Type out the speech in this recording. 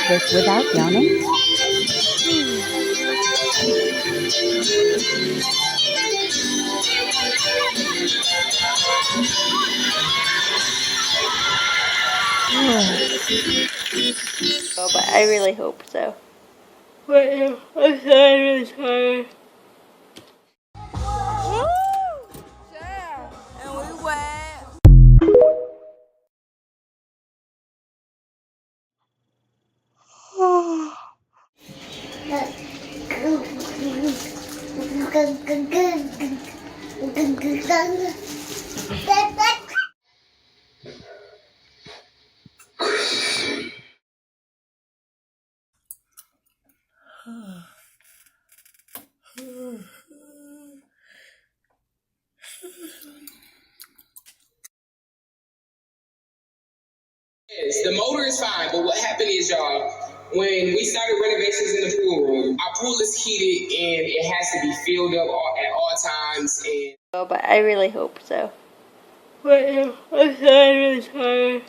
this without yawning? Oh, but I really hope so. But I'm really tired. Woo! Yeah, and we went. Yes, the motor is fine, but what happened is, y'all, when we started renovations in the pool room, our pool is heated and it has to be filled up at all times. And Oh, but I really hope so. But I'm really tired.